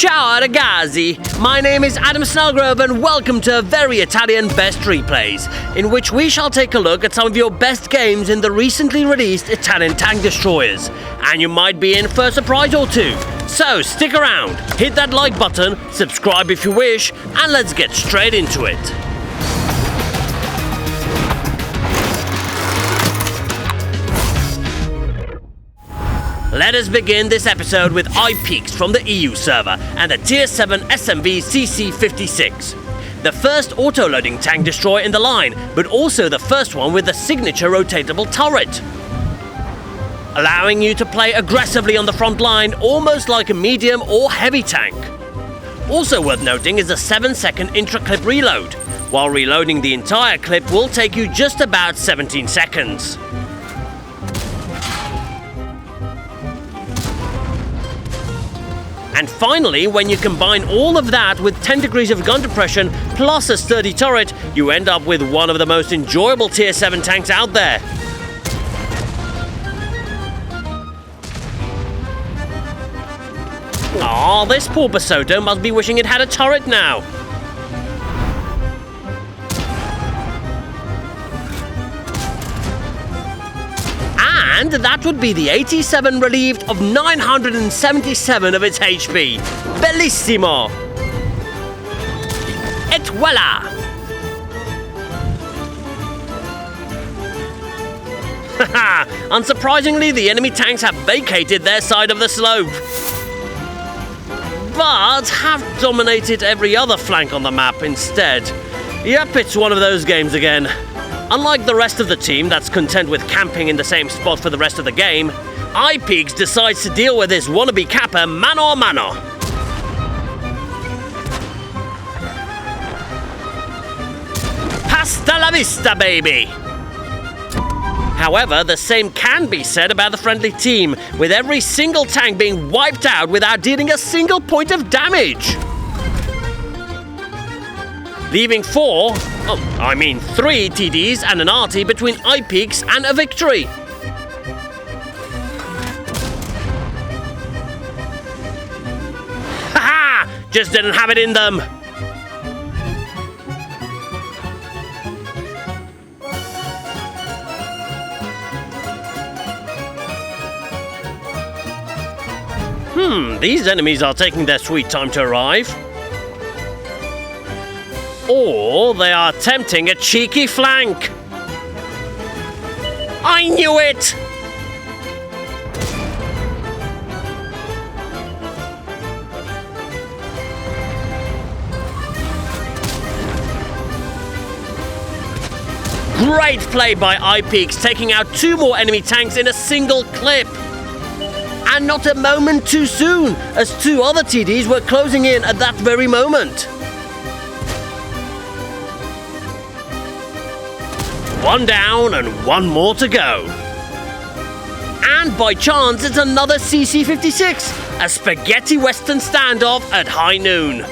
Ciao ragazzi, my name is Adam Snellgrove and welcome to Very Italian Best Replays, in which we shall take a look at some of your best games in the recently released Italian tank destroyers. And you might be in for a surprise or two. So stick around, hit that like button, subscribe if you wish, and let's get straight into it. Let us begin this episode with Ipeakz from the EU server and the Tier 7 SMV CC56. The first auto-loading tank destroyer in the line, but also the first one with the signature rotatable turret, allowing you to play aggressively on the front line, almost like a medium or heavy tank. Also worth noting is the 7-second intra-clip reload. While reloading the entire clip will take you just about 17 seconds. And finally, when you combine all of that with 10 degrees of gun depression plus a sturdy turret, you end up with one of the most enjoyable Tier 7 tanks out there. Aw, this poor Basoto must be wishing it had a turret now. And that would be the 87 relieved of 977 of its HP. Bellissimo! Et voila! Haha! Unsurprisingly, the enemy tanks have vacated their side of the slope, but have dominated every other flank on the map instead. Yep, it's one of those games again. Unlike the rest of the team that's content with camping in the same spot for the rest of the game, Ipeakz decides to deal with his wannabe capper mano a mano. Hasta la vista, baby! However, the same can be said about the friendly team, with every single tank being wiped out without dealing a single point of damage. Leaving 3 TDs and an RT between Ipeakz and a victory. Haha! Just didn't have it in them. These enemies are taking their sweet time to arrive. Or they are attempting a cheeky flank. I knew it! Great play by Ipeakz, taking out 2 more enemy tanks in a single clip. And not a moment too soon, as 2 other TDs were closing in at that very moment. 1 down and 1 more to go. And by chance, it's another CC56, a spaghetti western standoff at high noon.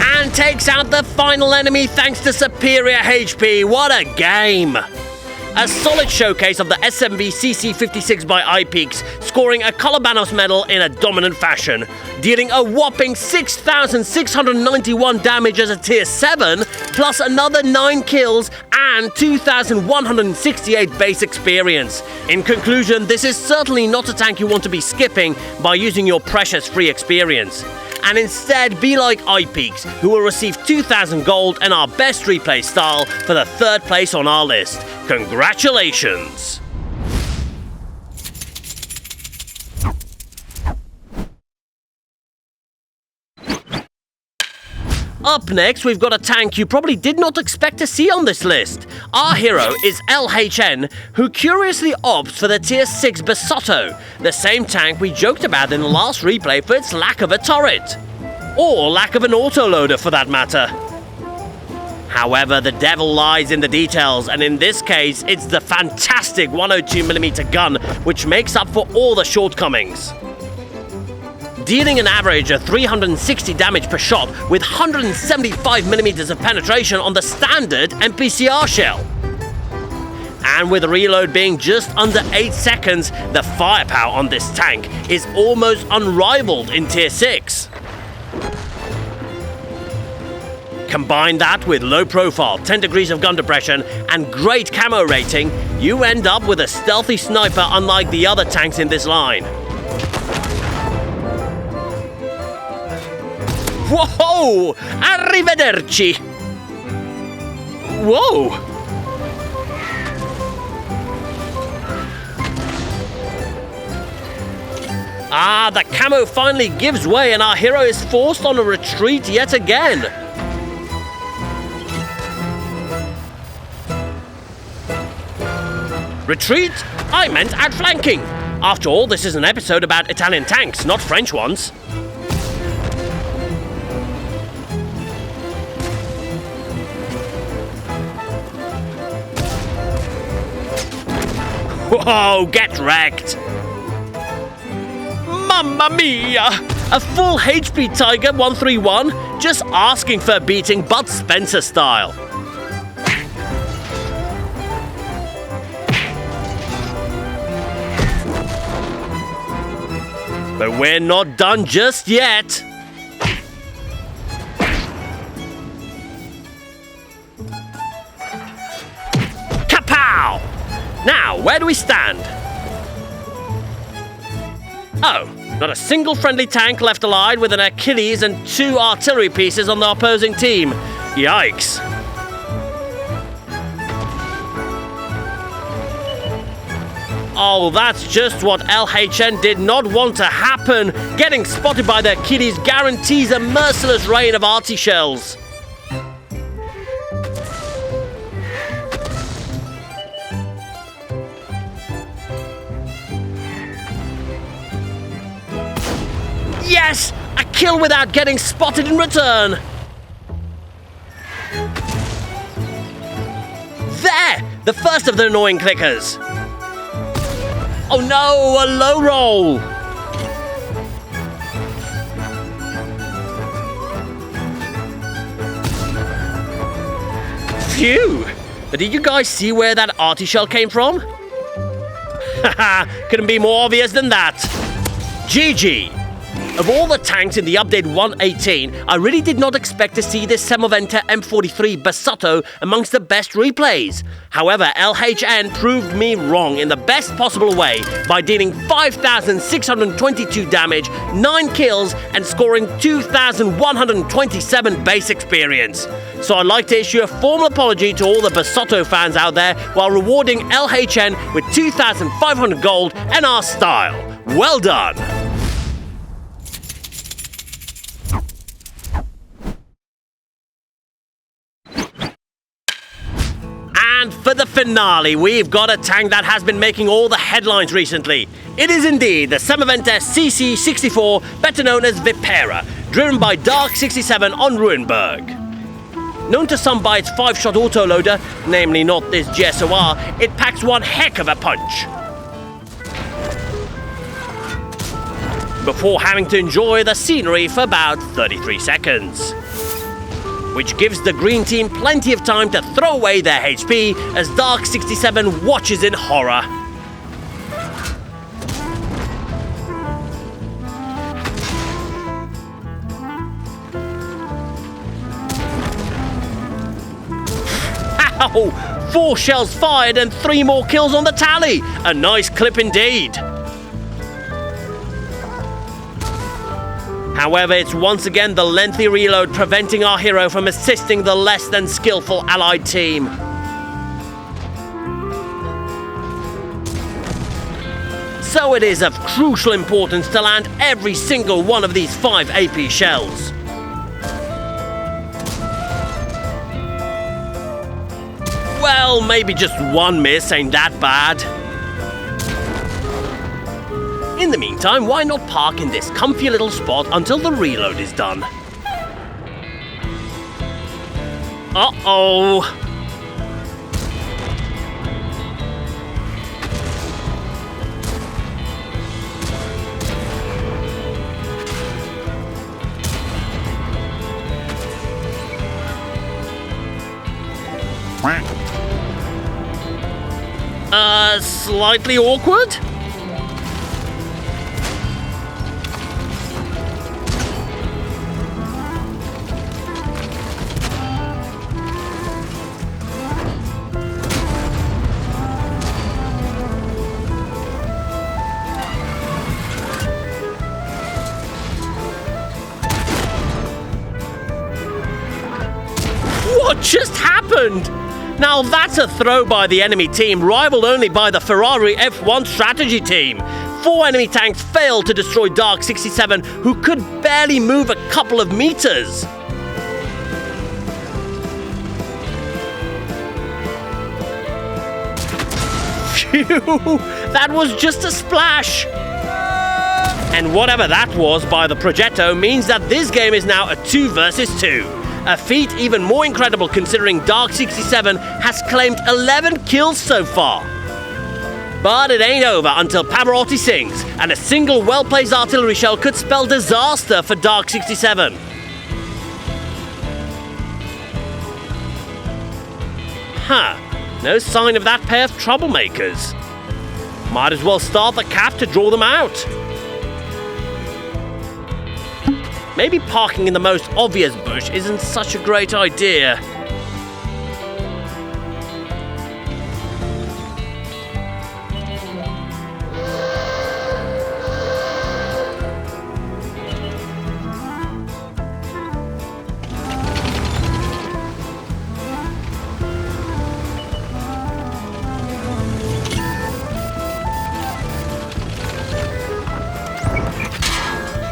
And takes out the final enemy thanks to superior HP. What a game! A solid showcase of the SMV CC56 by Ipeakz, scoring a Colabanos medal in a dominant fashion, dealing a whopping 6,691 damage as a Tier 7, plus another 9 kills and 2,168 base experience. In conclusion, this is certainly not a tank you want to be skipping by using your precious free experience. And instead be like Ipeakz, who will receive 2,000 gold and our best replay style for the 3rd place on our list. Congratulations! Up next, we've got a tank you probably did not expect to see on this list. Our hero is LHN, who curiously opts for the Tier 6 Basoto, the same tank we joked about in the last replay for its lack of a turret. Or lack of an autoloader for that matter. However, the devil lies in the details, and in this case, it's the fantastic 102mm gun which makes up for all the shortcomings. Dealing an average of 360 damage per shot with 175mm of penetration on the standard MPCR shell. And with the reload being just under 8 seconds, the firepower on this tank is almost unrivaled in Tier 6. Combine that with low profile, 10 degrees of gun depression, and great camo rating, you end up with a stealthy sniper unlike the other tanks in this line. Whoa! Arrivederci! Whoa! Ah, the camo finally gives way and our hero is forced on a retreat yet again. Retreat? I meant outflanking. After all, this is an episode about Italian tanks, not French ones. Whoa, get wrecked! Mamma mia! A full HP Tiger 131, just asking for beating Bud Spencer style. But we're not done just yet. Kapow! Now, where do we stand? Oh, not a single friendly tank left alive with an Achilles and 2 artillery pieces on the opposing team. Yikes. Oh, that's just what LHN did not want to happen. Getting spotted by their Achilles guarantees a merciless rain of arty shells. Yes! A kill without getting spotted in return. There! The first of the annoying clickers. Oh no, a low roll! Phew! But did you guys see where that arty shell came from? Haha, couldn't be more obvious than that. GG! Of all the tanks in the update 118, I really did not expect to see this Semoventa M43 Basotto amongst the best replays. However, LHN proved me wrong in the best possible way by dealing 5,622 damage, 9 kills, and scoring 2,127 base experience. So I'd like to issue a formal apology to all the Basotto fans out there while rewarding LHN with 2,500 gold and our style. Well done! And for the finale, we've got a tank that has been making all the headlines recently. It is indeed the Semoventa CC64, better known as Vipera, driven by Dark67 on Ruinberg. Known to some by its 5-shot autoloader, namely not this GSOR, it packs one heck of a punch. Before having to enjoy the scenery for about 33 seconds. Which gives the green team plenty of time to throw away their HP as Dark67 watches in horror. Ow! 4 shells fired and 3 more kills on the tally! A nice clip indeed! However, it's once again the lengthy reload preventing our hero from assisting the less than skillful allied team. So it is of crucial importance to land every single one of these 5 AP shells. Well, maybe just 1 miss ain't that bad. In the meantime, why not park in this comfy little spot until the reload is done? Uh-oh! Slightly awkward? What just happened? Now that's a throw by the enemy team, rivaled only by the Ferrari F1 strategy team. 4 enemy tanks failed to destroy Dark 67, who could barely move a couple of meters. Phew, that was just a splash. And whatever that was by the Progetto means that this game is now a 2 versus 2. A feat even more incredible considering Dark 67 has claimed 11 kills so far. But it ain't over until Pavarotti sings, and a single well-placed artillery shell could spell disaster for Dark 67. No sign of that pair of troublemakers. Might as well start the cap to draw them out. Maybe parking in the most obvious bush isn't such a great idea.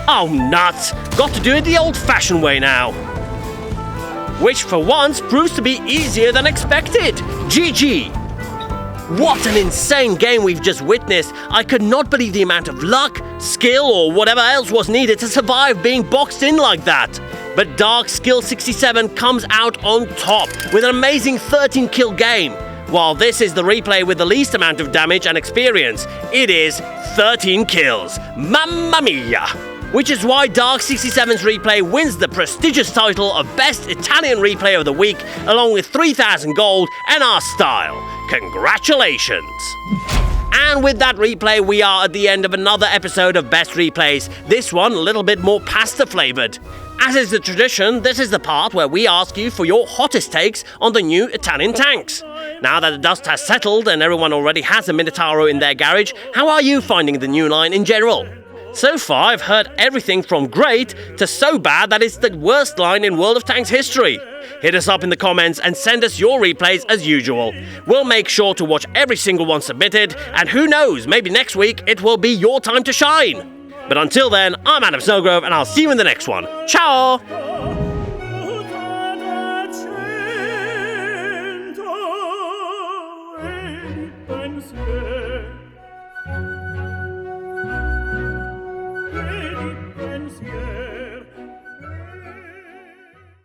Oh, nuts! Got to do it the old-fashioned way now. Which, for once, proves to be easier than expected. GG! What an insane game we've just witnessed. I could not believe the amount of luck, skill, or whatever else was needed to survive being boxed in like that. But Dark Skill 67 comes out on top with an amazing 13-kill game. While this is the replay with the least amount of damage and experience, it is 13 kills. Mamma mia! Which is why Dark 67's replay wins the prestigious title of Best Italian Replay of the Week, along with 3,000 gold and our style. Congratulations! And with that replay, we are at the end of another episode of Best Replays, this one a little bit more pasta-flavoured. As is the tradition, this is the part where we ask you for your hottest takes on the new Italian tanks. Now that the dust has settled and everyone already has a Minotauro in their garage, how are you finding the new line in general? So far, I've heard everything from great to so bad that it's the worst line in World of Tanks history. Hit us up in the comments and send us your replays as usual. We'll make sure to watch every single one submitted, and who knows, maybe next week it will be your time to shine. But until then, I'm Adam Snowgrove, and I'll see you in the next one. Ciao!